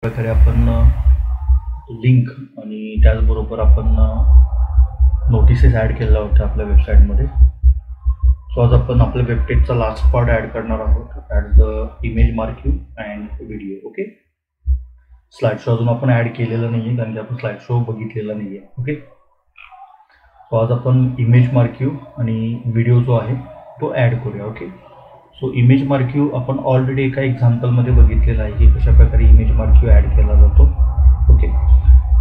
प्रकारे आपण लिंक आणि त्याचबरोबर आपण नोटिसेस ॲड केलेल्या होत्या आपल्या वेबसाईटमध्ये. सो आज आपण आपल्या वेबपेजचा लास्ट पार्ट ॲड करणार आहोत, at the image marking and video. Okay, slide show अजून आपण ॲड केलेला नाही आहे कारण की आपण स्लाइड शो बघितलेला नाही आहे. ओके, सो आज आपण इमेज मार्किंग आणि व्हिडिओ जो आहे तो ॲड करूया. ओके, सो इमेज मार्किंग आपण ऑलरेडी एका एक्झाम्पलमध्ये बघितलेलं आहे की कशा प्रकारे इमेज मार्किंग ॲड केला जातो. ओके,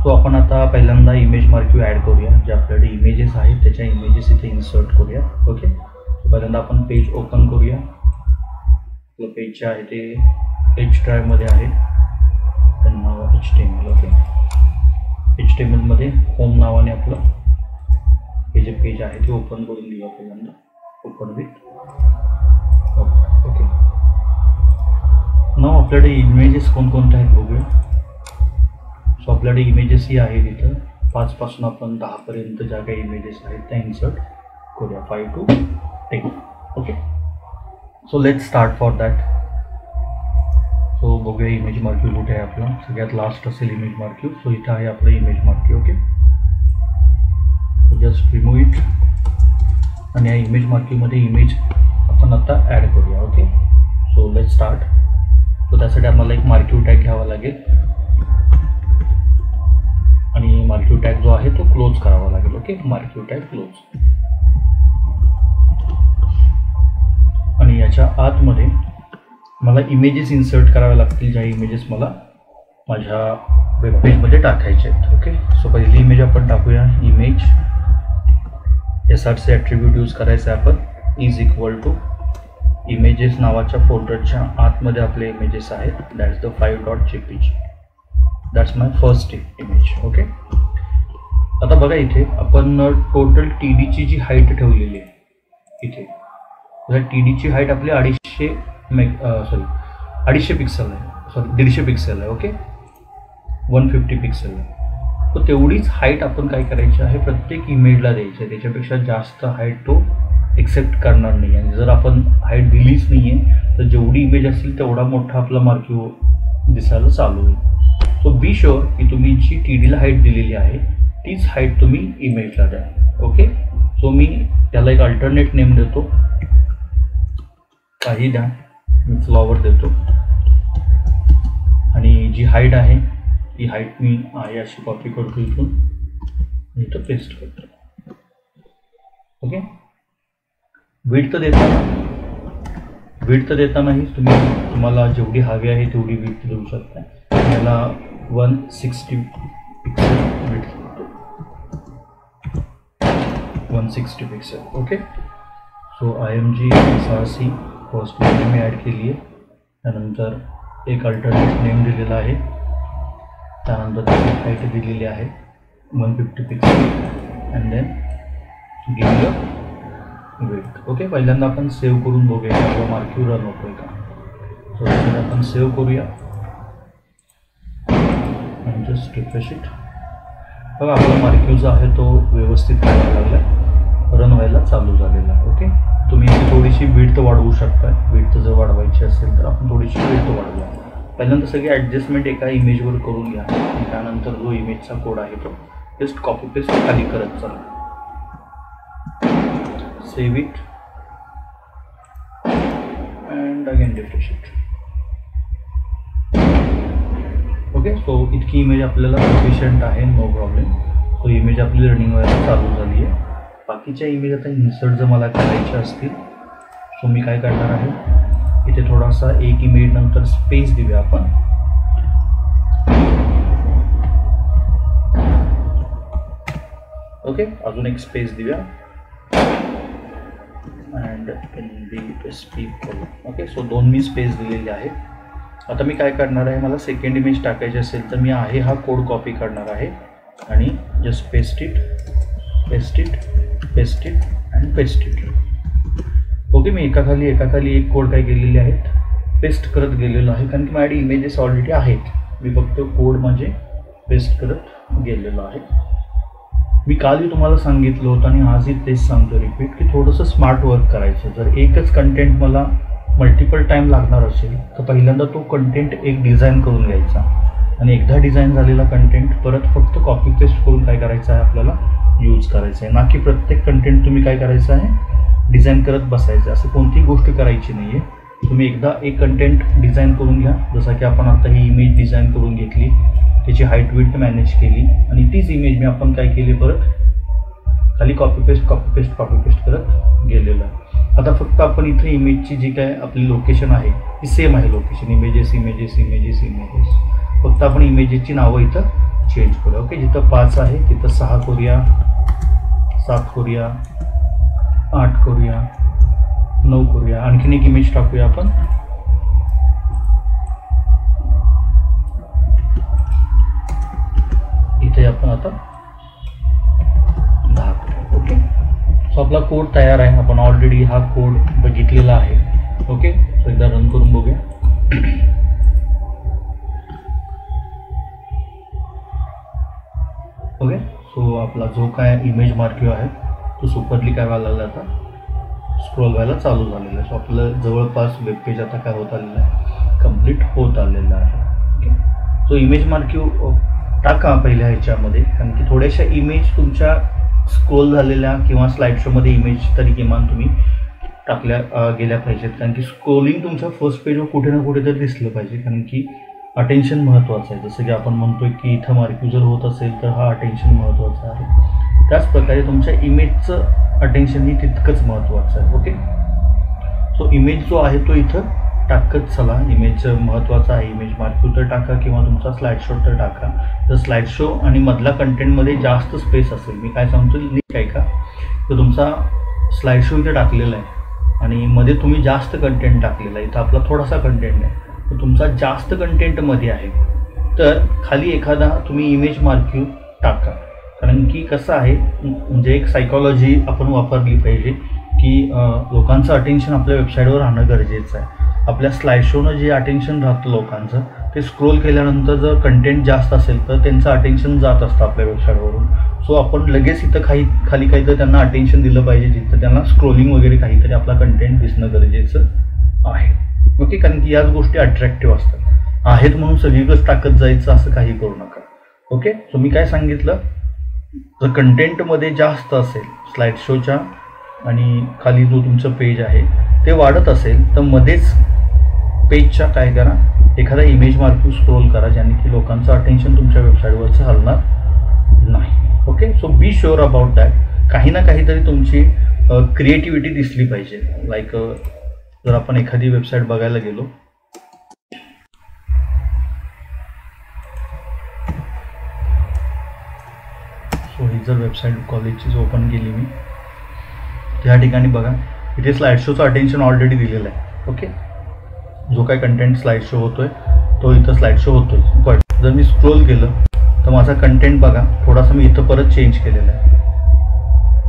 सो आपण आता पहिल्यांदा इमेज मार्किंग ॲड करूया. जे आपल्याकडे इमेजेस आहेत त्याच्या इमेजेस इथे इन्सर्ट करूया. ओके, सो पहिल्यांदा आपण पेज ओपन करूया. आपलं पेज जे आहे ते एच ड्राईव्हमध्ये आहे, त्याचं नाव HTML. ओके, HTMLमध्ये होम नावाने आपलं हे जे पेज आहे ते ओपन करून घेऊया. पहिल्यांदा ओपन विथ. ओके, नाव आपल्याकडे इमेजेस कोणकोणत्या आहेत बघूया. सो आपल्याकडे इमेजेस ही आहेत इथं 5 पासून आपण 10 पर्यंत ज्या काही इमेजेस आहेत त्या इन्सर्ट करूया, 5 to 10. Okay, so let's start for that. So बघूया इमेज मार्किंग कुठे आहे आपलं. सगळ्यात लास्ट असेल इमेज मार्किंग. सो इथं आहे आपलं image marking. Okay, just remove it आणि या इमेज मार्किंगमध्ये इमेज आपण आता ॲड करूया. Okay, so let's start. So त्यासाठी आम्हाला एक मार्किंग टॅग घ्यावा लागेल आणि मार्किंग टॅग जो आहे तो क्लोज करावा लागेल. Okay, marking tag close. आणि याच्या आतमध्ये मला इमेजेस इन्सर्ट कराव्या लागतील, ज्या इमेजेस मला माझ्या वेबपेजमध्ये टाकायचे आहेत. ओके, सो पहिली इमेज आपण टाकूया. इमेज SRC ॲट्रिब्यूट यूज करायचं आहे आपण. इज इक्वल टू इमेजेस नावाच्या फोल्डरच्या आतमध्ये आपले इमेजेस आहेत. That's the 5.jpg. That's my first image. Okay, आता बघा इथे आपण टोटल TDची जी हाईट ठेवलेली आहे इथे, TDची हाईट आपली 250 पिक्सल आहे. 150 पिक्सल आहे. ओके, 150 पिक्सल आहे. तर तेवढीच हाईट आपण काय करायची आहे, प्रत्येक इमेजला द्यायची आहे. त्याच्यापेक्षा जास्त हाईट तो एक्सेप्ट करणार नाही आहे. जर आपण हाईट दिलीच नाही आहे तर जेवढी इमेज असेल तेवढा मोठा आपला मार्किंग दिसायला चालू होईल. सो बी शुअर की तुम्ही जी TDला हाईट दिलेली आहे तीच हाईट तुम्ही इमेजला द्या. ओके, सो मी त्याला एक अल्टरनेट नेम देतो, काही द्या, मी फ्लॉवर देतो आणि जी हाईट आहे ती हाईट मी आहे अशी कॉपी करतो इथून इथं पेस्ट करतो. ओके, विड्थ देतानाही तुम्हाला जेवढी हवी आहे तेवढी विड्थ देऊ शकता. याला 160 पिक्सल विड्थ देतो, 160 pixel. Okay, so IMG SRC फर्स्टमध्ये मी ॲड केली आहे. त्यानंतर एक अल्टरनेट नेम दिलेला आहे. त्यानंतर त्याची हाईट दिलेली आहे 150 pixel and then give the width. Okay, पहिल्यांदा आपण सेव्ह करून बघूया आपला मार्किंग रन होतोय का. सो त्यासाठी आपण सेव्ह करूया आणि जस्ट रिफ्रेश इट. बघा आपला मार्किंग जो आहे तो व्यवस्थित करायला लागला, रन व्हायला चालू झालेला आहे. ओके, तुम्ही इथे थोडीशी विड्थ वाढवू शकता. विड्थ जर वाढवायची असेल तर आपण थोडीशी विड्थ वाढवूया. पहिल्यांदा सगळी ॲडजस्टमेंट एका इमेजवर करून घ्या आणि त्यानंतर जो इमेजचा कोड आहे तो जस्ट कॉपी पेस्ट खाली करत चला. Save it and again refresh it. Okay, so इतकी इमेज आपल्याला सफिशियंट आहे, नो प्रॉब्लेम. सो इमेज आपली रनिंग व्हायला चालू झाली आहे. बाकीच्या इमेज आता इन्सर्ट जर मला करायच्या असतील सो मी काय करणार आहे, इथे थोडासा एक इमेज नंतर स्पेस देऊया आपण. ओके, अजून एक स्पेस देऊया अँड NBSP करू. ओके, सो 2 मी स्पेस दिलेले आहेत. आता मी काय करणार आहे, मला सेकंड इमेज टाकायची असेल तर मी आहे हा कोड कॉपी करणार आहे आणि just paste it and paste it. Okay, मी एकाखाली एक कोड काय केलेले आहेत पेस्ट करत गेलेलो आहे कारण की माझ्याकडे इमेजेस ऑलरेडी आहेत. मी फक्त कोड माझे पेस्ट करत गेलेलो आहे. मी कालही तुम्हाला सांगितलं होतं आणि आजही तेच सांगतो रिपीट की थोडंसं स्मार्ट वर्क करायचं. जर एकच कंटेंट मला मल्टिपल टाईम लागणार असेल तर पहिल्यांदा तो कंटेंट एक डिझाईन करून घ्यायचा आणि एकदा डिझाईन झालेला कंटेंट परत फक्त कॉपी पेस्ट करून काय करायचं आहे आपल्याला यूज करायचं आहे, ना की प्रत्येक कंटेंट तुम्ही काय करायचं आहे डिझाईन करत बसायचं. असं कोणतीही गोष्ट करायची नाही आहे. तुम्ही एकदा एक कंटेंट डिझाईन करून घ्या, जसं की आपण आता ही इमेज डिझाईन करून घेतली, त्याची हाईट विड्थ मॅनेज केली आणि तीच इमेज मी आपण काय केली परत खाली कॉपी पेस्ट करत गेलेलं आहे. आता फक्त आपण इथे इमेजची जी काय आपली लोकेशन आहे ती सेम आहे, लोकेशन इमेजेस. फक्त आपण इमेजेसची नावं इथं चेंज करूया. ओके, जिथं 5 आहे तिथं 6 करूया, 7 करूया, 8 करूया, 9 करूया. आणखीन एक इमेज टाकूया आपण. इथे आपण आता 10 करूया. ओके, सो आपला कोड तयार आहे. आपण ऑलरेडी हा कोड बघितलेला आहे. ओके, सो एकदा रन करून बघूया. ओके, सो आपला जो काय इमेज मार्क्यू आहे तो सुपरली काय व्हायला लागला, आता स्क्रोल व्हायला चालू झालेला आहे. सो आपलं जवळपास वेब पेज आता काय होत आलेलं आहे, कंप्लीट होत आलेलं आहे. ओके, सो इमेज मार्क्यू टाका पहिल्या ह्याच्यामध्ये, कारण की थोड्याशा इमेज तुमच्या स्क्रोल झालेल्या किंवा स्लाइड शोमध्ये इमेज तरी किमान तुम्ही टाकल्या गेल्या पाहिजेत, कारण की स्क्रोलिंग तुमच्या फर्स्ट पेजवर कुठे ना कुठे तरी दिसलं पाहिजे, कारण की अटेन्शन महत्त्वाचं आहे. जसं की आपण म्हणतोय की इथं मार्क्यू जर होत असेल तर हा अटेन्शन महत्त्वाचा आहे. त्याचप्रकारे तुमच्या इमेजचं अटेन्शनही तितकंच महत्त्वाचं आहे. ओके, सो इमेज जो आहे तो इथं टाकत चला. इमेज महत्त्वाचा आहे. इमेज मार्क्यू तर टाका किंवा तुमचा स्लाइड शो तर टाका. जर स्लाइड शो आणि मधल्या कंटेंटमध्ये जास्त स्पेस असेल, मी काय सांगतो नीट काय का, तर तुमचा स्लाइड शो इथं टाकलेला आहे आणि मध्ये तुम्ही जास्त कंटेंट टाकलेला आहे. इथं आपला थोडासा कंटेंट आहे, तर तुमचा जास्त कंटेंटमध्ये आहे तर खाली एखादा तुम्ही इमेज मार्क्यू टाका. कारण की कसं आहे, म्हणजे एक सायकॉलॉजी आपण वापरली पाहिजे की लोकांचं अटेन्शन आपल्या वेबसाईटवर राहणं गरजेचं आहे. आपल्या स्लाइड शोनं जे अटेन्शन राहतं लोकांचं, ते स्क्रोल केल्यानंतर जर कंटेंट जास्त असेल तर त्यांचं अटेन्शन जात असतं आपल्या वेबसाईटवरून. सो आपण लगेच इथं खाली काहीतरी त्यांना अटेन्शन दिलं पाहिजे, जिथं त्यांना स्क्रोलिंग वगैरे काहीतरी आपला कंटेंट दिसणं गरजेचं आहे. ओके, कारण की याच गोष्टी अट्रॅक्टिव्ह असतात. आहेत म्हणून सगळीकडेच टाकत जायचं असं काही करू नका. ओके, सो मी काय सांगितलं, जर कंटेंटमध्ये जास्त असेल स्लाइड शोच्या आणि खाली जो तुमचं पेज आहे ते वाढत असेल तर मध्येच पेजच्या काय करा, एखादा इमेज मार्क्यू स्क्रोल करा, ज्याने की लोकांचं अटेन्शन तुमच्या वेबसाईटवरचं हलणार नाही. Okay, so be sure about that. काही ना काहीतरी तुमची क्रिएटिव्हिटी दिसली पाहिजे. लाईक जर आपण एखादी वेबसाईट बघायला गेलो, सो ही जर वेबसाईट कॉलेजचीच ओपन केली मी, त्या ठिकाणी बघा इथे स्लाइड शोचं अटेन्शन ऑलरेडी दिलेलं आहे. ओके, जो काय कंटेंट स्लाइड शो होतोय तो इथं स्लाइड शो होतोय. बट जर मी स्क्रोल केलं तर माझा कंटेंट बघा थोडासा मी इथं परत चेंज केलेला आहे.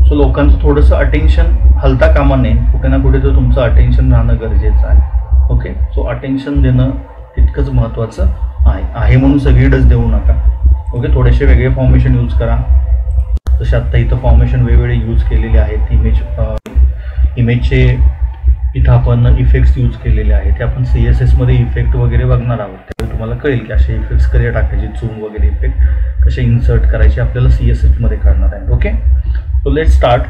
सो लोकांचं थोडंसं अटेन्शन हलता कामा नये, कुठे ना कुठे तर तुमचं अटेन्शन राहणं गरजेचं आहे. ओके, सो अटेन्शन देणं तितकंच महत्त्वाचं आहे म्हणून सगळीकडेच देऊ नका. ओके, थोडेसे वेगळे फॉर्मेशन यूज करा. जसे आत्ता इथं फॉर्मेशन वेगवेगळे यूज केलेले आहेत. इमेजचे इथं आपण इफेक्ट्स यूज केलेले आहेत. ते आपण CSS मध्ये इफेक्ट वगैरे बघणार आहोत. त्यावेळी तुम्हाला कळेल की असे इफेक्ट्स कसे टाकायचे, झूम वगैरे इफेक्ट कसे इन्सर्ट करायचे आपल्याला CSS मध्ये करणार आहे. Okay, so let start.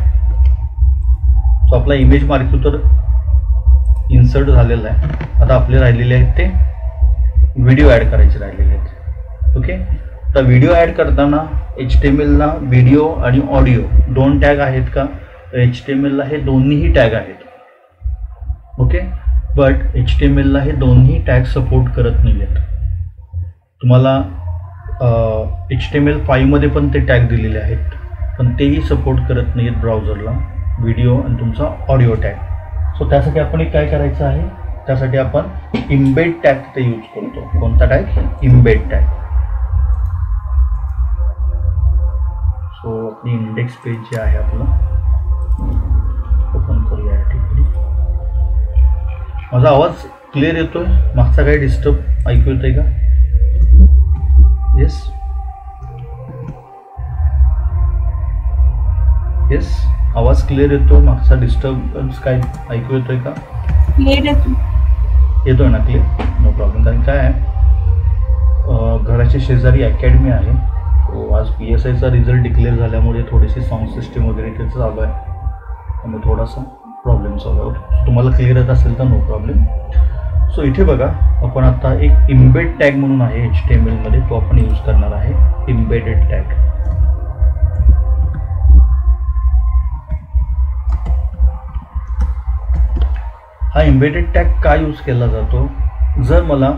So आपला इमेज मार्क्यू तर इन्सर्ट झालेला आहे. आता आपले राहिलेले आहेत ते व्हिडिओ ॲड करायचे राहिलेले आहेत. ओके, तर व्हिडिओ ॲड करताना HTML ला व्हिडिओ आणि ऑडिओ 2 टॅग आहेत का, तर HTML ला हे दोन्हीही टॅग आहेत. ओके, बट HTML ला हे दोन्ही टॅग सपोर्ट करत नाही आहेत. तुम्हाला HTML5 मध्ये पण ते टॅग दिलेले आहेत, पण तेही सपोर्ट करत नाही आहेत ब्राउझरला, व्हिडिओ आणि तुमचा ऑडिओ टॅग. सो त्यासाठी आपण काय करायचं आहे, त्यासाठी आपण इम्बेड टॅग तिथे यूज करतो. कोणता टॅग, इम्बेड टॅग. सो आपली इंडेक्स पेज जे आहे आपलं ओपन करूया या ठिकाणी. माझा आवाज क्लिअर येतोय, मागचा काही डिस्टर्ब ऐकू येतोय का? येस येस, आवाज क्लिअर येतो, मागचा डिस्टर्बन्स काय ऐकू येतोय का? क्लिअर येतोय ना क्लिअर, नो प्रॉब्लेम. कारण काय आहे, घराच्या शेजारी अकॅडमी आहे. तो आज PSIचा रिझल्ट डिक्लेअर झाल्यामुळे थोडीशी साऊंड सिस्टीम वगैरे त्याचं चालू आहे, त्यामुळे थोडासा प्रॉब्लेम चालू आहे. तुम्हाला क्लिअर येत असेल तर नो प्रॉब्लेम. सो इथे बघा, आपण आता एक इम्बेड टॅग म्हणून आहे HTML मध्ये, तो आपण यूज करणार आहे, इम्बेडेड टॅग. हा इम्बेडेड टॅग का यूज केला जातो? जर मला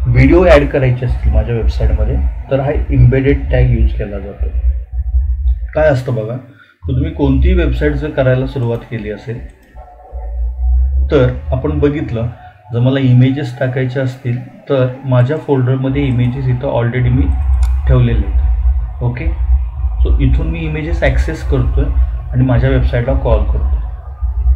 व्हिडिओ ॲड करायचे असतील माझ्या वेबसाईटमध्ये तर हा इम्बेडेड टॅग यूज केला जातो. काय असतं बघा, तर तुम्ही कोणतीही वेबसाईट जर करायला सुरुवात केली असेल तर आपण बघितलं, जर मला इमेजेस टाकायचे असतील तर माझ्या फोल्डरमध्ये इमेजेस इथं ऑलरेडी मी ठेवलेले आहेत. ओके, सो इथून मी इमेजेस ॲक्सेस करतो आहे आणि माझ्या वेबसाईटला कॉल करतो.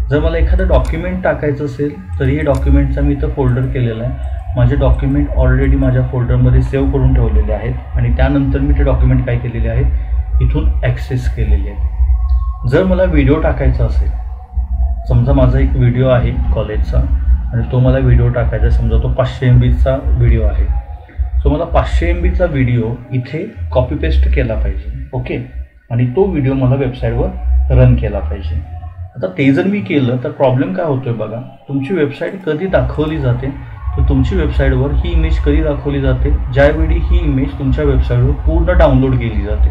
जर मला एखादं डॉक्युमेंट टाकायचं असेल तर हे डॉक्युमेंटचा मी इथं फोल्डर केलेला आहे. माझे डॉक्युमेंट ऑलरेडी माझ्या फोल्डरमध्ये सेव्ह करून ठेवलेले आहेत आणि त्यानंतर मी ते डॉक्युमेंट काय केलेले आहेत, इथून ॲक्सेस केलेले आहेत. जर मला व्हिडिओ टाकायचा असेल, समजा माझा एक व्हिडिओ आहे कॉलेजचा आणि तो मला व्हिडिओ टाकायचा, समजा तो 500 MBचा व्हिडिओ आहे. सो मला 500 MBचा व्हिडिओ इथे कॉपी पेस्ट केला पाहिजे. ओके, आणि तो व्हिडिओ मला वेबसाईटवर रन केला पाहिजे. आता ते जर मी केलं तर प्रॉब्लेम काय होतोय बघा, तुमची वेबसाईट कधी दाखवली जाते, तर तुमची वेबसाईटवर ही इमेज कधी दाखवली जाते, ज्यावेळी ही इमेज तुमच्या वेबसाईटवर पूर्ण डाउनलोड केली जाते.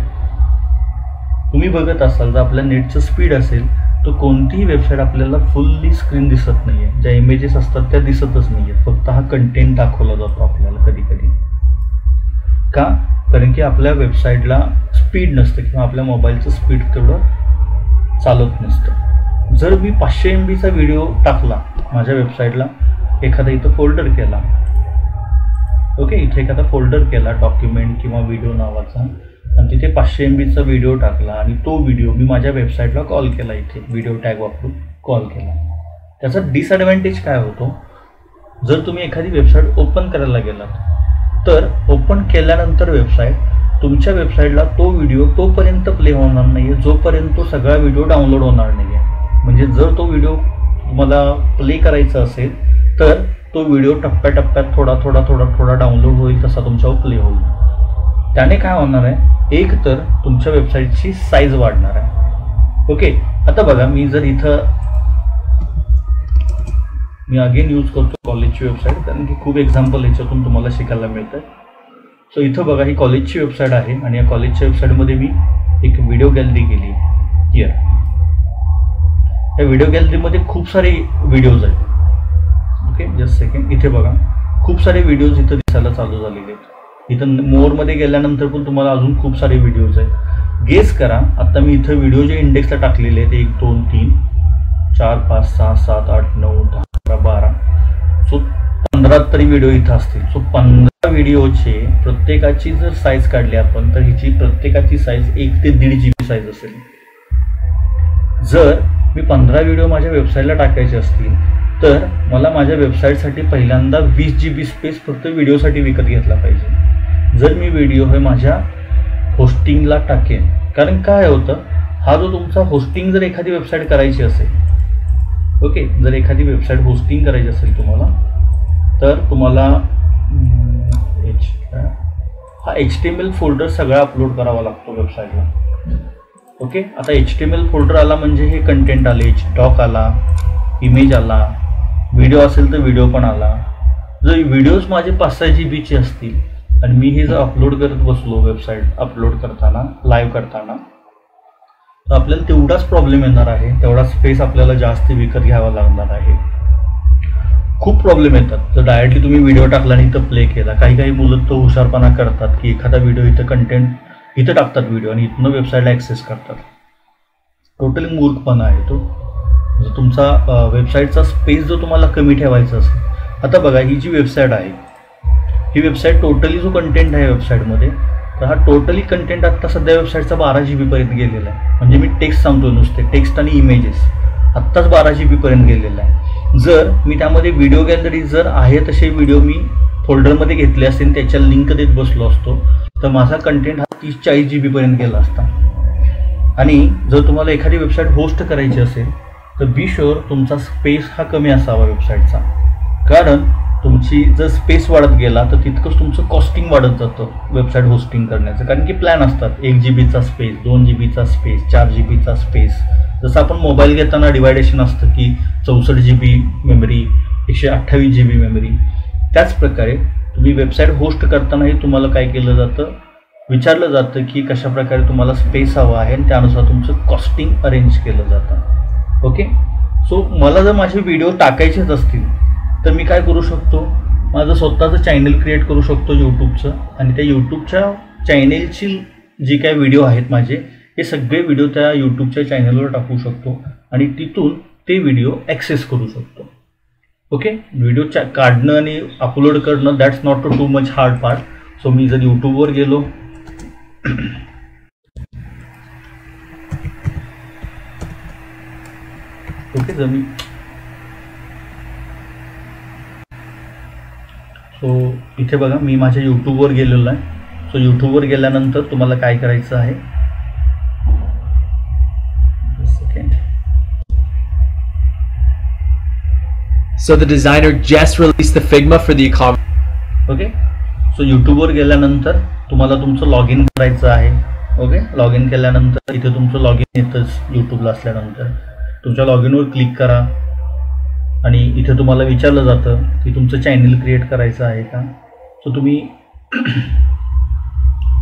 तुम्ही बघत असाल, जर आपल्या नेटचं स्पीड असेल तर कोणतीही वेबसाईट आपल्याला फुल्ली स्क्रीन दिसत नाही आहे, ज्या इमेजेस असतात त्या दिसतच नाही आहेत, फक्त हा कंटेंट दाखवला जातो आपल्याला कधी कधी. का? कारण की आपल्या वेबसाईटला स्पीड नसतं किंवा आपल्या मोबाईलचं स्पीड तेवढं चालत नसतं. जर मी 500 MBचा व्हिडिओ टाकला माझ्या वेबसाईटला, एखादा इथं फोल्डर केला, ओके, इथे एखादा फोल्डर केला डॉक्युमेंट किंवा व्हिडिओ नावाचा, आणि तिथे 500 MBचा व्हिडिओ टाकला आणि तो व्हिडिओ मी माझ्या वेबसाईटला कॉल केला, इथे व्हिडिओ टॅग वापरून कॉल केला, त्याचा डिसॲडव्हान्टेज काय होतो? जर तुम्ही एखादी वेबसाईट ओपन करायला गेलात तर ओपन केल्यानंतर वेबसाईट, तुमच्या वेबसाईटला तो व्हिडिओ तोपर्यंत प्ले होणार नाही आहे जोपर्यंत तो सगळा व्हिडिओ डाउनलोड होणार नाही आहे. म्हणजे जर तो व्हिडिओ मला प्ले करायचा असेल तर तो व्हिडिओ टप्प्याटप्प्यात थोडा डाउनलोड होईल, तसा तुमच्यावर प्ले होईल. त्याने काय होणार आहे, एक तर तुमच्या वेबसाईटची साईज वाढणार आहे. ओके, आता बघा, मी जर इथं मी अगेन यूज करतो कॉलेजची वेबसाईट, कारण की खूप एक्झाम्पल याच्यातून तुम्हाला शिकायला मिळतं. सो इथं बघा, ही कॉलेजची वेबसाईट आहे आणि या कॉलेजच्या वेबसाईटमध्ये मी एक व्हिडिओ गॅलरी केली हिअर. या व्हिडिओ गॅलरीमध्ये खूप सारे व्हिडिओज आहेत. ओके, जस्ट सेकंड, इथे बघा खूप सारे व्हिडिओज इथं दिसायला चालू झालेले आहेत. इथं मोरमध्ये गेल्यानंतर पण तुम्हाला अजून खूप सारे व्हिडिओज आहेत. गेस करा, आता मी इथं व्हिडिओ जे इंडेक्सला टाकलेले आहेत 1 2 3 4 5 6 7 8 9 10 11 12, सो 15 तरी व्हिडिओ इथं असतील. सो 15 व्हिडिओचे प्रत्येकाची जर साईज काढली आपण तर हिची प्रत्येकाची साईज 1 ते 1.5 GB साईज असेल. जर मी 15 व्हिडिओ माझ्या वेबसाईटला टाकायचे असतील तर मला माझ्या वेबसाईटसाठी पहिल्यांदा 20 GB स्पेस फक्त व्हिडिओसाठी विकत घेतला पाहिजे. जर मी व्हिडिओ हे माझ्या होस्टिंगला टाकेन, कारण काय होतं, हा जो तुमचा होस्टिंग जर एखादी वेबसाईट करायची असेल, ओके, जर एखादी वेबसाईट होस्टिंग करायची असेल तुम्हाला, तर तुम्हाला हा HTML फोल्डर सगळा अपलोड करावा लागतो वेबसाईटला. ओके, आता HTML फोल्डर आला म्हणजे हे कंटेंट आले, डॉक आला, इमेज आला, व्हिडिओ असेल तर व्हिडिओ पण आला. जर व्हिडिओज माझे 5-6 GBचे असतील आणि मी हे जर अपलोड करत बसलो वेबसाईट अपलोड करताना, लाईव्ह करताना, तर आपल्याला तेवढाच प्रॉब्लेम येणार आहे, तेवढा स्पेस आपल्याला जास्त विकत घ्यावा लागणार आहे. खूप प्रॉब्लेम येतात जर डायरेक्टली तुम्ही व्हिडिओ टाकला आणि इथं प्ले केला. काही मुलं तो हुशारपणा करतात की एखादा व्हिडिओ इथं कंटेंट इथं टाकतात व्हिडिओ आणि इथनं वेबसाईटला ॲक्सेस करतात. टोटली मूर्खपणा आहे तो. जर तुमचा वेबसाईटचा स्पेस जो तुम्हाला कमी ठेवायचा असेल, आता बघा ही जी वेबसाईट आहे, ही वेबसाईट टोटली जो कंटेंट आहे वेबसाईटमध्ये, तर हा टोटली कंटेंट आत्ता सध्या वेबसाईटचा 12 GB पर्यंत गेलेला आहे. म्हणजे मी टेक्स्ट सांगतो नुसते, टेक्स्ट आणि इमेजेस आत्ताच 12 GB पर्यंत गेलेला आहे. जर मी त्यामध्ये व्हिडिओ गॅलरी जर आहे तसे व्हिडिओ मी फोल्डरमध्ये घेतले असेल, त्याच्या लिंक देत बसलो असतो, तर माझा कंटेंट हा 30-40 GB पर्यंत गेला असता. आणि जर तुम्हाला एखादी वेबसाईट होस्ट करायची असेल तर बी शुअर तुमचा स्पेस हा कमी असावा वेबसाईटचा, कारण तुमची जर स्पेस वाढत गेला तर तितकंच तुमचं कॉस्टिंग वाढत जातं वेबसाईट होस्टिंग करण्याचं, कारण की प्लॅन असतात 1 GB चा स्पेस, 2 GB चा स्पेस, 4 GB चा स्पेस. जसं आपण मोबाईल घेताना डिवायडेशन असतं की 64 GB मेमरी, 128 GB मेमरी, त्याच प्रकारे तुम्ही वेबसाईट होस्ट करतानाही तुम्हाला काय केलं जातं, विचारलं जातं की कशाप्रकारे तुम्हाला स्पेस हवा आहे आणि त्यानुसार तुमचं कॉस्टिंग अरेंज केलं जातं. ओके. सो मला जर माझे व्हिडिओ टाकायचेच असतील तर मी काय करू शकतो, माझं स्वतःचं चॅनल क्रिएट करू शकतो यूट्यूबचं, आणि त्या यूट्यूबच्या चॅनेलची जी काय व्हिडिओ आहेत माझे, हे सगळे व्हिडिओ त्या यूट्यूबच्या चॅनलवर टाकू शकतो आणि तिथून ते व्हिडिओ ॲक्सेस करू शकतो. ओके. व्हिडिओ काढणं आणि अपलोड करणं that's not too much hard part. So मी जर यूट्यूबवर गेलो, ओके, जर मी सो इथे बघा मी माझ्या यूट्यूबवर गेलेलो आहे. सो यूट्यूबवर गेल्यानंतर तुम्हाला काय करायचं आहे, second. So the designer just released the Figma for the e-commerce. Okay. So यूट्यूबवर गेल्यानंतर तुम्हाला तुमचं लॉग इन करायचं आहे. ओके. लॉग इन केल्यानंतर इथे तुमचं लॉग इन येतंच यूट्यूबला असल्यानंतर. तुमच्या लॉग इनवर क्लिक करा आणि इथे तुम्हाला विचारलं जातं की तुमचं चॅनल क्रिएट करायचं आहे का. सो तुम्ही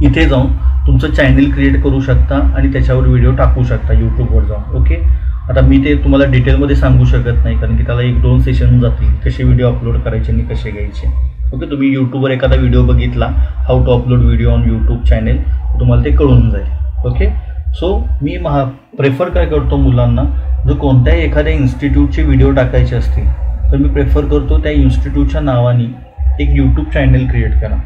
इथे जाऊन तुमचं चॅनल क्रिएट करू शकता आणि त्याच्यावर व्हिडिओ टाकू शकता यूट्यूबवर जाऊन. ओके. आता मी ते तुम्हाला डिटेलमध्ये सांगू शकत नाही, कारण की त्याला 1-2 सेशन जातील कसे व्हिडिओ अपलोड करायचे आणि कसे घ्यायचे. ओके. तुम्ही यूट्यूबवर एखादा व्हिडिओ बघितला, how to upload video on YouTube channel, तुम्हाला ते कळून जाईल. ओके. सो मी प्रेफर काय करतो मुलांना, जर कोणत्याही एखाद्या इन्स्टिट्यूटचे व्हिडिओ टाकायचे असतील तर मी प्रेफर करतो त्या इन्स्टिट्यूटच्या नावाने एक यूट्यूब चॅनल क्रिएट करा.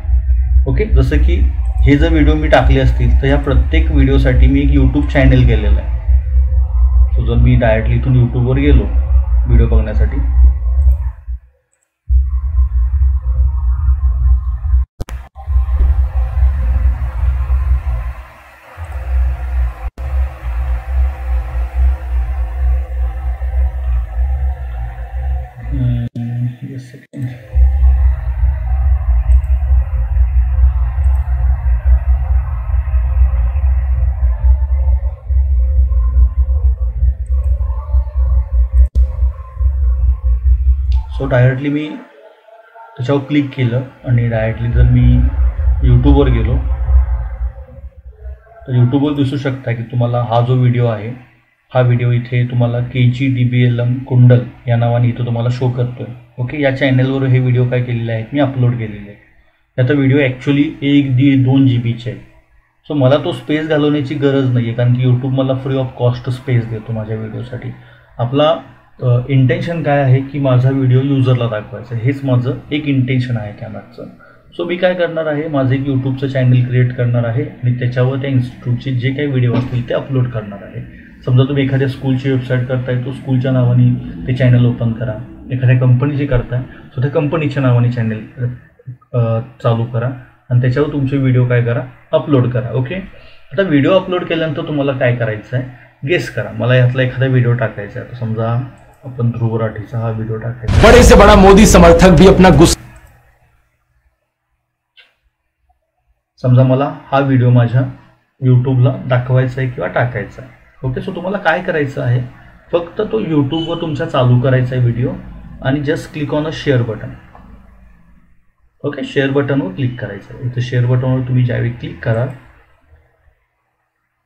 ओके. जसं की हे जर व्हिडिओ मी टाकले असतील तर ह्या प्रत्येक व्हिडिओसाठी मी एक यूट्यूब चॅनल केलेलं आहे. सो जर मी डायरेक्टली इथून यूट्यूबवर गेलो व्हिडिओ बघण्यासाठी, सेकंड. सो डायरेक्टली मी त्याच्यावर क्लिक केलं आणि डायरेक्टली जर मी यूट्यूबवर गेलो तर यूट्यूबवर दिसू शकता की तुम्हाला हा जो व्हिडिओ आहे, हा व्हिडिओ इथे तुम्हाला KGDBLM कुंडल या नावाने इथं तुम्हाला शो करतोय. ओके. या चॅनलवर हे व्हिडिओ काय केलेले आहेत मी अपलोड केलेले आहे. याचा व्हिडिओ ॲक्च्युली 1-2 GBचे आहे. सो मला तो स्पेस घालवण्याची गरज नाही आहे, कारण की यूट्यूब मला फ्री ऑफ कॉस्ट स्पेस देतो माझ्या व्हिडिओसाठी. आपला इंटेन्शन काय आहे की माझा व्हिडिओ युजरला दाखवायचा, हेच माझं एक इंटेन्शन आहे त्यामागचं. सो मी काय करणार आहे, माझं एक यूट्यूबचं चॅनल क्रिएट करणार आहे आणि त्याच्यावर त्या इन्स्टिट्यूटचे जे काही व्हिडिओ असतील ते अपलोड करणार आहे. समजा तुम्ही एखाद्या स्कूलची वेबसाईट करताय, तो स्कूलच्या नावाने ते चॅनल ओपन करा. एखाद्या कंपनीची करताय सो त्या कंपनीच्या नावाने चॅनल चालू करा आणि त्याच्यावर तुमचे व्हिडिओ काय करा, अपलोड करा. ओके. आता व्हिडिओ अपलोड केल्यानंतर तुम्हाला काय करायचं आहे, गेस करा. मला यातला एखादा व्हिडिओ टाकायचा आहे. समजा आपण ध्रुव राठीचा हा व्हिडिओ टाकायचा. बड़े से बड़ा मोदी समर्थक भी अपना गुस्सा, समजा मला हा व्हिडिओ माझ्या यूट्यूबला दाखवायचा आहे किंवा टाकायचा आहे. ओके. सो तुम्हाला काय करायचं आहे, फक्त तो यूट्यूबवर तुमच्या चालू करायचा आहे व्हिडिओ आणि just click on a share button. Okay. Share बटनवर क्लिक करायचं आहे. इथं शेअर बटनवर तुम्ही ज्यावेळी क्लिक कराल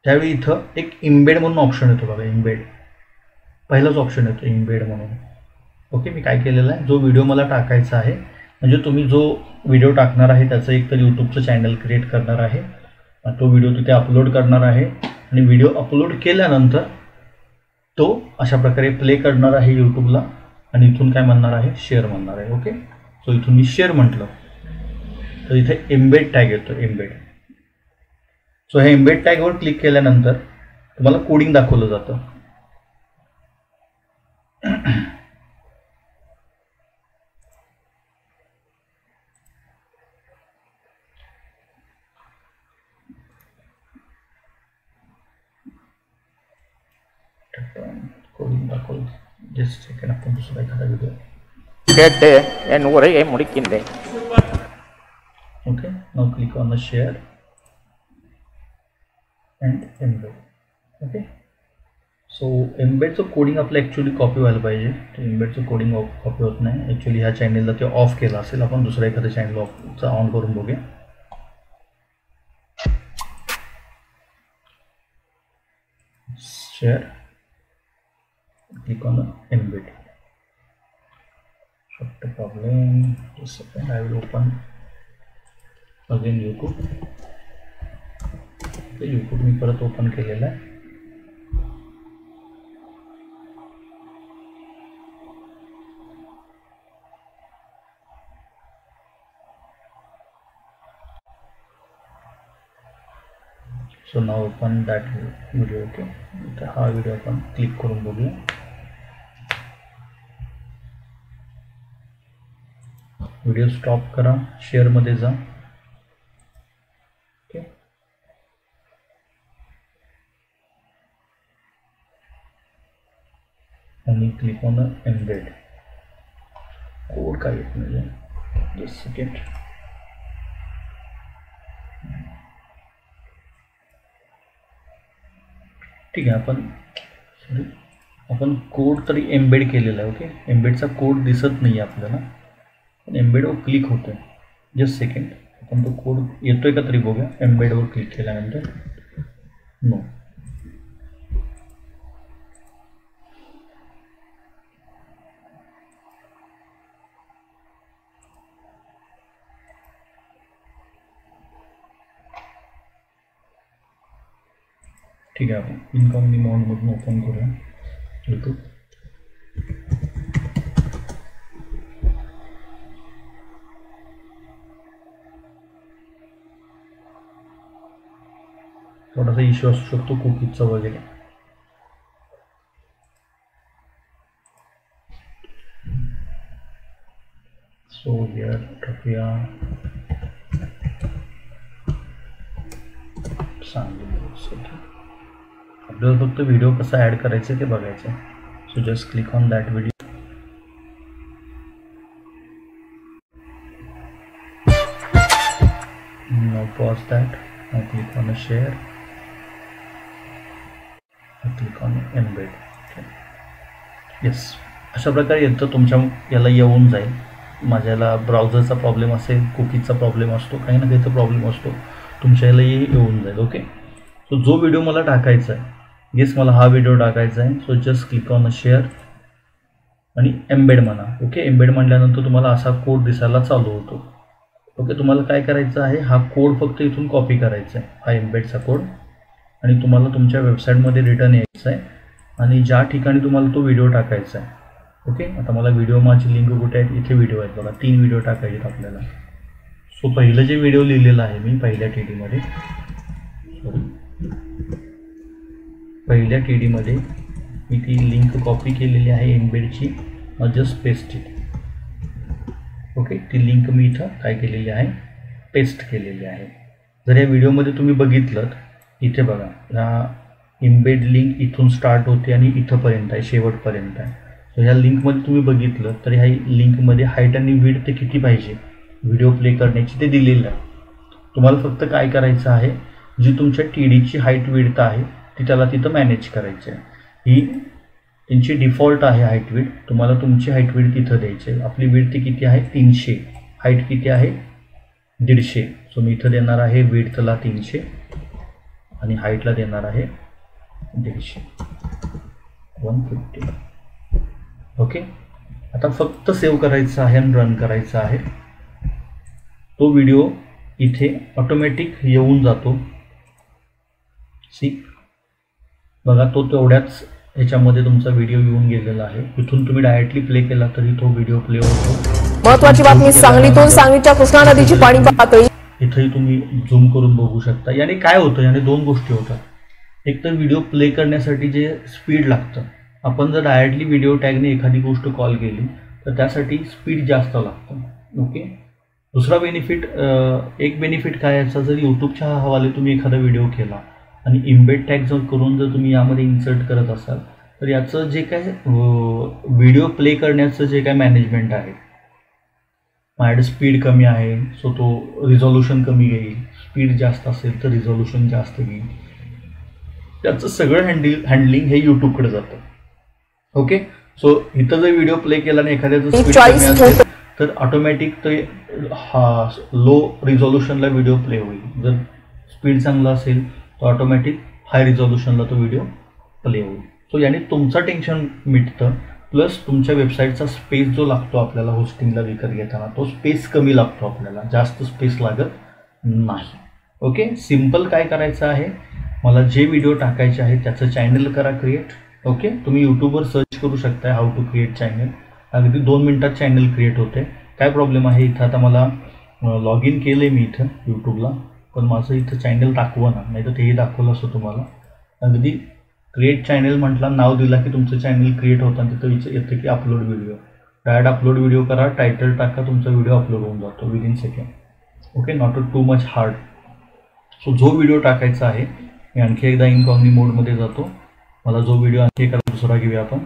त्यावेळी इथं एक इम्बेड म्हणून ऑप्शन येतो बघा. इम्बेड पहिलाच ऑप्शन येतो, इम्बेड म्हणून. ओके. मी काय केलेलं आहे, जो व्हिडिओ मला टाकायचा आहे, म्हणजे तुम्ही जो व्हिडिओ टाकणार आहे त्याचं एक तर यूट्यूबचं चॅनल क्रिएट करणार आहे, तो व्हिडिओ तिथे अपलोड करणार आहे आणि व्हिडिओ अपलोड केल्यानंतर तो अशा प्रकारे प्ले करणार आहे यूट्यूबला आणि इथून काय म्हणणार आहे, शेअर म्हणणार आहे. ओके. सो इथून मी शेअर म्हटलं तर इथे एम्बेड टॅग येतो, एम्बेड. सो हे एम्बेड टॅगवर क्लिक केल्यानंतर तुम्हाला कोडिंग दाखवलं जातं. कोडिंग दाखवलं. जस्ट सेकंड, आपण दुसरा एखादा व्हिडिओ கேட்டு என் உரையை முடிக்கின்றேன். Okay, now click on the share and embed. Okay, so embedचं कोडिंग आपलं ॲक्च्युली कॉपी व्हायला पाहिजे. ते एम्बेडचं कोडिंग कॉपी होत नाही. ॲक्च्युली ह्या चॅनेलला ते ऑफ केलं असेल. आपण दुसऱ्या एखाद्या चॅनल ऑफचा ऑन करून बघूया. Share, click on the embed. Shut the problem. Just a second, I will open again YouTube. YouTube मी परत ओपन केलेला आहे. So now open that video. Okay, तर हा व्हिडिओ आपण क्लिक करून बघूया. व्हिडिओ स्टॉप करा, शेअर मध्ये जा. ओके, आणि क्लिक ऑन एम्बेड. कोड काय येत नाही. Just second. ठीक आहे, आपण कोड तरी एम्बेड केलेला आहे. ओके, एम्बेडचा कोड दिसत नाही आपल्याला, पण एम्बेडवर क्लिक होतोय. जस्ट सेकंड, आपण तो कोड येतोय का तरी बघूया. एम्बेडवर क्लिक केल्यानंतर नो. ठीक आहे, आपण इनकमिंग मोडमधून ओपन करूया यूट्यूब. थोडासा इश्यू असू शकतो कुकीजचा वगैरे. सो हिअर टाकूया सांगितलं. आपल्याला फक्त व्हिडिओ कसा ॲड करायचा ते बघायचं. So just click on that video. Now pause that. Now click on share. Click on embed. Yes, अशा प्रकारे येतं तुमच्या याला येऊन जाईल. माझ्याला ब्राउझरचा प्रॉब्लेम असेल, कुकीजचा प्रॉब्लेम असतो, काही ना काहीचा प्रॉब्लेम असतो, तुमच्या याला येऊन जाईल. ओके, सो जो व्हिडिओ मला टाकायचा आहे, येस मला हा व्हिडिओ टाकायचा आहे. So just click on share आणि एम्बेड म्हणा. ओके, एम्बेड म्हटल्यानंतर तुम्हाला असा कोड दिसायला चालू होतो. ओके, तुम्हाला काय करायचं आहे, हा कोड फक्त इथून कॉपी करायचा आहे, हा एम्बेडचा कोड, आणि तुम्हाला तुमच्या वेबसाईटमध्ये रिटर्न यायचं आहे आणि ज्या ठिकाणी तुम्हाला तो व्हिडिओ टाकायचा आहे. ओके, आता मला व्हिडिओ, माझी लिंक कुठे आहेत, इथे व्हिडिओ आहेत बघा. 3 व्हिडिओ टाकायचे आहेत आपल्याला. सो पहिलं जे व्हिडिओ लिहिलेलं आहे मी पहिल्या TD-मध्ये, पहिल्या TD-मध्ये मी ती लिंक कॉपी केलेली आहे एम्बेडची. Just paste it. ओके, ती लिंक मी इथं काय केलेली आहे, पेस्ट केलेली आहे. जर या व्हिडिओमध्ये तुम्ही बघितलं, इथे बघा, ह्या एम्बेड लिंक इथून स्टार्ट होते आणि इथंपर्यंत आहे, शेवटपर्यंत आहे. सो ह्या लिंकमध्ये तुम्ही बघितलं तर ह्या लिंकमध्ये हाईट आणि विड्थ ते किती पाहिजे व्हिडिओ प्ले करण्याची ते दिलेलं आहे. तुम्हाला फक्त काय करायचं आहे, जी तुमच्या TDची हाईट विड्थ आहे ती त्याला तिथं मॅनेज करायची आहे. ही त्यांची डिफॉल्ट आहे हाईट विड्थ. तुम्हाला तुमची हाईट विड्थ इथं द्यायची आहे. आपली विड्थ किती आहे, 300. हाईट किती आहे, 150. सो मी इथं देणार आहे विड्थला 300 आणि हाईटला देणार आहे 150, 150. ओके, आता फक्त सेव्ह करायचं आहे आणि रन करायचं आहे. तो व्हिडिओ इथे ऑटोमॅटिक येऊन जातो. सी बघा, तो तेवढ्याच ह्याच्यामध्ये तुमचा व्हिडिओ येऊन गेलेला आहे. इथून तुम्ही डायरेक्टली प्ले केला तरी तो व्हिडिओ प्ले होतो. महत्त्वाची बातमी सांगलीतून. सांगलीच्या कृष्णा नदीची पाणी पातळी इथेही तुम्ही झूम करून बघू शकता. याने काय होतं, याने 2 गोष्टी होतात. एक तर व्हिडिओ प्ले करण्यासाठी जे स्पीड लागतं, आपण जर डायरेक्टली व्हिडिओ टॅगने एखादी गोष्ट कॉल केली तर त्यासाठी स्पीड जास्त लागतं. ओके, दुसरा बेनिफिट, एक बेनिफिट काय याचा, जर यूट्यूबच्या हवाले तुम्ही एखादा व्हिडिओ केला आणि इम्बेड टॅग जर करून जर तुम्ही यामध्ये इन्सर्ट करत असाल तर याचं जे काय व्हिडिओ प्ले करण्याचं जे काय मॅनेजमेंट आहे माझ्याकडे स्पीड कमी आहे सो तो रिझॉल्युशन कमी घेईल, स्पीड जास्त असेल तर रिझॉल्युशन जास्त घेईल. त्याचं सगळं हँडलिंग हे यूट्यूबकडे जातं. ओके, सो इथं जर व्हिडिओ प्ले केला आणि एखाद्याचं स्पीड कमी असेल तर ऑटोमॅटिक ते हा लो रिझॉल्युशनला व्हिडिओ प्ले होईल. जर स्पीड चांगला असेल तर ऑटोमॅटिक हाय रिझॉल्युशनला तो व्हिडिओ प्ले होईल. सो याने तुमचं टेन्शन मिटतं, प्लस तुमच्या वेबसाईटचा स्पेस जो लागतो आपल्याला होस्टिंगला विकत घेताना तो स्पेस कमी लागतो, आपल्याला जास्त स्पेस लागत नाही. ओके, सिम्पल काय करायचं आहे, मला जे व्हिडिओ टाकायचे आहे त्याचं चॅनल करा क्रिएट. ओके, तुम्ही यूट्यूबवर सर्च करू शकता हाऊ टू क्रिएट चॅनल. अगदी 2 मिनिटात चॅनल क्रिएट होते. काय प्रॉब्लेम आहे, इथं आता मला लॉग इन केलं आहे मी इथं यूट्यूबला, पण माझं इथं चॅनल दाखवं ना, नाही तर तेही दाखवलं असं तुम्हाला. अगदी क्रिएट चॅनल म्हटलं, नाव दिला की तुमचं चॅनल क्रिएट होतं आणि तिथं येतं की upload video. Direct upload video करा, टायटल टाका, तुमचा व्हिडिओ अपलोड होऊन जातो within second. Okay, not too much hard. So जो व्हिडिओ टाकायचा आहे मी आणखी एकदा इनकॉग्नी मोडमध्ये जातो. मला जो व्हिडिओ आणखी एखादा दुसरा घेऊया आपण.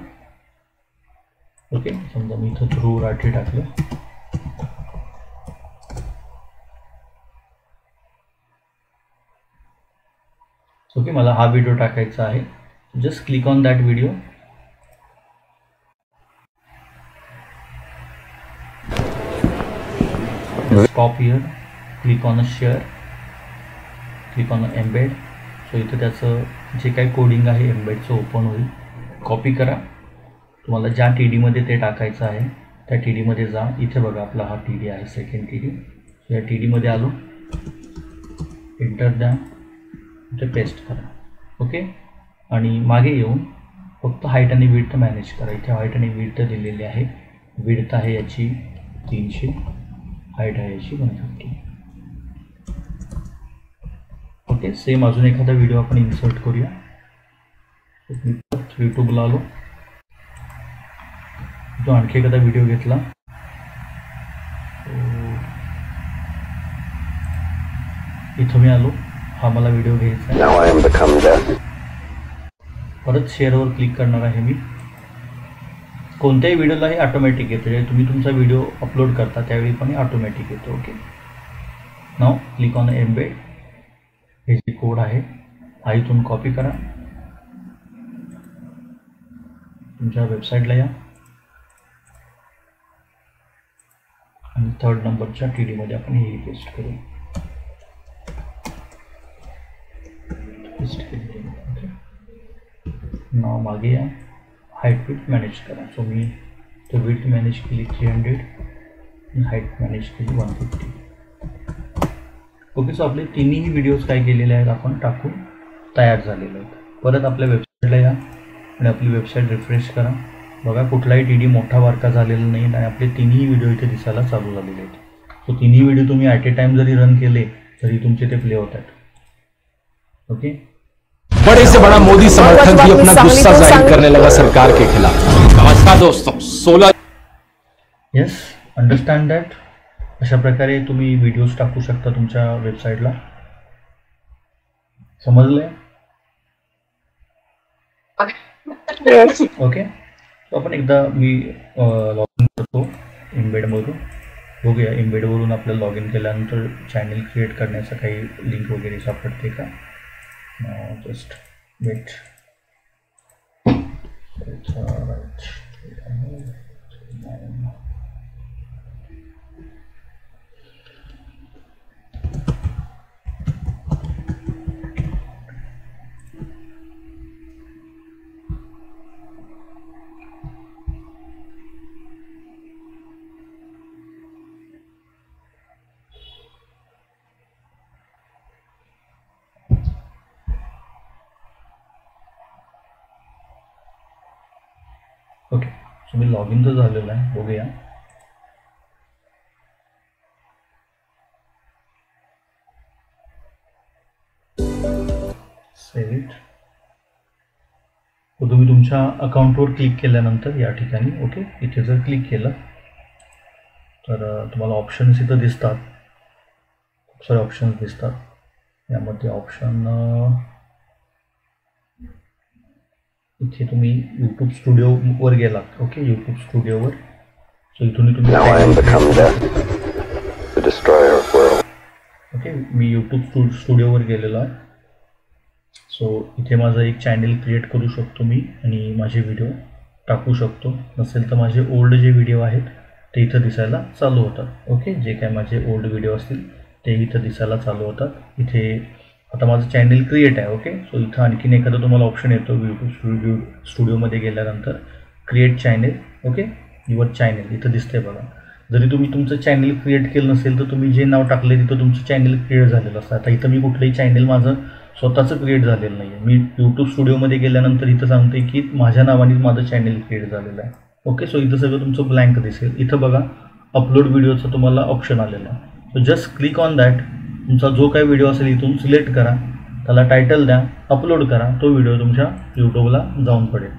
ओके, समजा मी इथं थ्रू राठी टाकलं. ओके, मला हा व्हिडिओ टाकायचा आहे. Just click on that video. Stop here, click on a share, click on a embed. So इथं त्याचं जे काही कोडिंग आहे एम्बेडचं ओपन होईल. कॉपी करा, तुम्हाला ज्या TD ते टाकायचं आहे त्या TD जा. इथे बघा आपला हा TD आहे, सेकंड TD. सो या TD आलो, एंटर द्या, इथे पेस्ट करा. ओके, आणि मागे येऊन फक्त हाईट आणि विड्थ मॅनेज करा. इथे हाईट आणि विड्थ दिलेली आहे. विड्थ आहे याची 300, हाईट आहे याची 150. ओके, सेम अजून एखादा व्हिडिओ आपण इन्सर्ट करूया. यूट्यूबला आलो, तो आणखी एखादा व्हिडिओ घेतला. इथं मी आलो, हा मला व्हिडिओ घ्यायचा आहे. परत शेअरवर क्लिक करणार आहे मी. कोणत्याही व्हिडिओला हे ऑटोमॅटिक येतं, म्हणजे तुम्ही तुमचा व्हिडिओ अपलोड करता त्यावेळी पण ऑटोमॅटिक येतो. Okay, now click on embed. हे जे कोड आहे हा इथून कॉपी करा, तुमच्या वेबसाईटला या आणि 3rd नंबरच्या TD आपण हे पेस्ट करू. नाव मागे या, हाईट विड्थ मॅनेज करा. सो मी तो विड्थ मॅनेज केली 300 आणि हाईट मॅनेज केली 150. ओके, सो आपले तिन्ही व्हिडिओज काय केलेले आहेत आपण टाकून तयार झालेले आहेत. परत आपल्या वेबसाईटला या आणि आपली वेबसाईट रिफ्रेश करा. बघा कुठलाही TD मोठा बारका झालेला नाही आणि आपले तिन्ही व्हिडिओ इथे दिसायला चालू झालेले आहेत. सो तिन्ही व्हिडिओ तुम्ही ॲट ए टाइम जरी रन केले तरी तुमचे ते प्ले होतात. ओके, बड़े से बड़ा मोदी समर्थक भी अपना गुस्सा जाहिर करने लगा सरकार के खिलाफ. नमस्कार दोस्तों, 16 येस, अंडरस्टँड दॅट. अशा प्रकारे तुम्ही व्हिडिओज टाकू शकता तुमच्या वेबसाईटला. समजलंय? ओके, तो आपण एकदा मी लॉग इन करतो एम्बेडमधून. बघूया एम्बेडवरून आपल्याला लॉग इन केल्यानंतर चॅनल क्रिएट करण्याचं काही लिंक वगैरे सापडते का. Just wait. ओके, सो मी लॉग इन तर झालेलं आहे. बघूया. Save it. तुम्ही तुमच्या अकाउंटवर क्लिक केल्यानंतर या ठिकाणी ओके इथे जर क्लिक केलं तर तुम्हाला ऑप्शन्स इथं दिसतात. खूप सारे ऑप्शन्स दिसतात. यामध्ये ऑप्शन इथे तुम्ही यूट्यूब स्टुडिओवर गेलात. Okay, YouTube स्टुडिओवर. सो इथून तुम्ही ओके, मी यूट्यूब स्टुडिओवर गेलेलो आहे. सो इथे माझं एक चॅनल क्रिएट करू शकतो मी आणि माझे व्हिडिओ टाकू शकतो. नसेल तर माझे ओल्ड जे व्हिडिओ आहेत ते इथं दिसायला चालू होतात. ओके, जे काय माझे ओल्ड व्हिडिओ असतील ते इथं दिसायला चालू होतात. इथे आता माझं चॅनल क्रिएट आहे. ओके, सो इथं आणखीन एखादा तुम्हाला ऑप्शन येतो यूट्यूब स्टुडिओमध्ये गेल्यानंतर, create channel. Okay, your channel इथं दिसतंय बघा. जरी तुम्ही तुमचं चॅनल क्रिएट केलं नसेल तर तुम्ही जे नाव टाकले तिथं तुमचं चॅनल क्रिएट झालेलं असतं. आता इथं मी कुठलंही चॅनल माझं स्वतःचं क्रिएट झालेलं नाही आहे. मी यूट्यूब स्टुडिओमध्ये गेल्यानंतर इथं सांगते की माझ्या नावानेच माझं चॅनल क्रिएट झालेलं आहे. ओके, सो इथं सगळं तुमचं ब्लँक दिसेल. इथं बघा अपलोड व्हिडिओचं तुम्हाला ऑप्शन आलेलं आहे. So just click on that. तुमचा जो काही व्हिडिओ असेल इथून सिलेक्ट करा, त्याला टायटल द्या, अपलोड करा. तो व्हिडिओ तुमच्या यूट्यूबला जाऊन पडेल.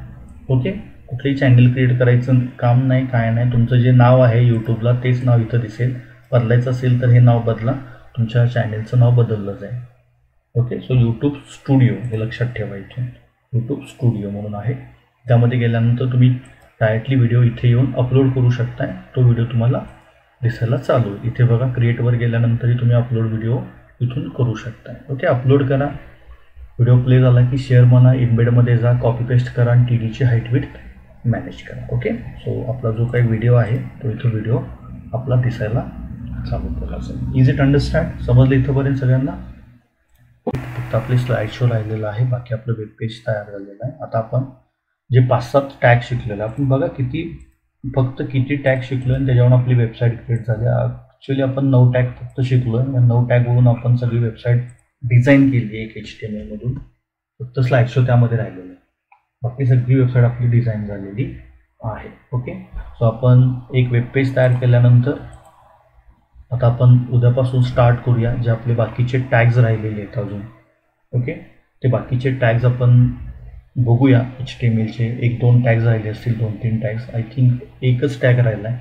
ओके, कुठलंही चॅनल क्रिएट करायचं काम नाही, काय नाही. तुमचं जे नाव आहे यूट्यूबला तेच नाव इथं दिसेल. बदलायचं असेल तर हे नाव बदला, तुमच्या चॅनलचं नाव बदललं जाईल. ओके, सो यूट्यूब स्टुडिओ हे लक्षात ठेवायचे. यूट्यूब स्टुडिओ म्हणून आहे. त्यामध्ये गेल्यानंतर तुम्ही डायरेक्टली व्हिडिओ इथे येऊन अपलोड करू शकताय. तो व्हिडिओ तुम्हाला दिसायला चालू आहे. इथे बघा क्रिएटवर गेल्यानंतरही तुम्ही अपलोड व्हिडिओ इथून करू शकताय. ओके, अपलोड करा. व्हिडिओ प्ले झाला की शेअर म्हणा, इम्बेडमध्ये जा, कॉपी पेस्ट करा आणि टीडीची हाईट विड्थ मॅनेज करा. ओके, सो आपला जो काही व्हिडिओ आहे तो इथं व्हिडिओ आपला दिसायला चालू केला असेल. Is it understand? समजलं इथंपर्यंत सगळ्यांना? फक्त आपले स्लाईड शो राहिलेला आहे, बाकी आपलं वेब पेज तयार झालेलं आहे. आता आपण जे 5-7 टॅग शिकलेलं आहे, आपण बघा किती टॅग शिकलो आणि त्याच्यावरून आपली वेबसाईट क्रिएट झाली. ॲक्च्युली आपण 9 टॅग फक्त शिकलो आहे. 9 टॅगवरून आपण सगळी वेबसाईट डिझाईन केली एक HTML मधून. फक्त स्लाईड शो त्यामध्ये राहिलेलं आहे. बाकी सगळी वेबसाईट आपली डिझाईन झालेली आहे. ओके, सो आपण एक वेब पेज तयार केल्यानंतर आता आपण उद्यापासून स्टार्ट करूया. जे आपले बाकीचे टॅग्स राहिलेले आहेत अजून. ओके, ते बाकीचे टॅग्स आपण बघूया. HTMLचे 1-2 टॅग्स राहिले असतील, 2-3 टॅग्स. आय थिंक एकच टॅग राहिला आहे,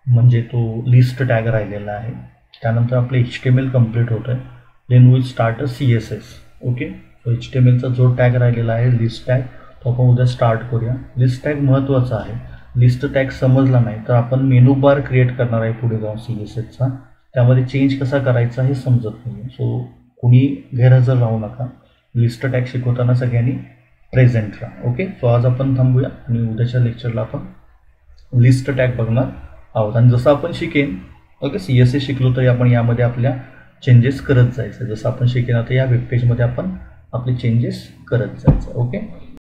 म्हणजे तो लिस्ट टॅग राहिलेला आहे. त्यानंतर आपले HTML कंप्लीट होतं आहे. Then we start CSS. Okay, so HTMLचा जो टॅग राहिलेला आहे लिस्ट टॅग, तो आपण उद्या स्टार्ट करूया. लिस्ट टॅग महत्त्वाचा आहे. लिस्ट टॅग समजला नाही तर आपण मेनू बार क्रिएट करणार आहे पुढे जाऊन CSSचा. त्यामध्ये चेंज कसा करायचा हे समजत नाही. सो कुणी गैरहजर राहू नका. लिस्ट टॅग शिकवताना सगळ्यांनी प्रेझेंट राहा. ओके, सो आज आपण थांबूया आणि उद्याच्या लेक्चरला आपण लिस्ट टॅग बघणार आहोत. आणि जसं आपण शिकेन, ओके, CSS शिकलो तरी आपण यामध्ये आपल्या चेंजेस करत जायचं. जसं आपण शिकेन आता या वेबपेजमध्ये आपण आपले चेंजेस करत जायचं. ओके,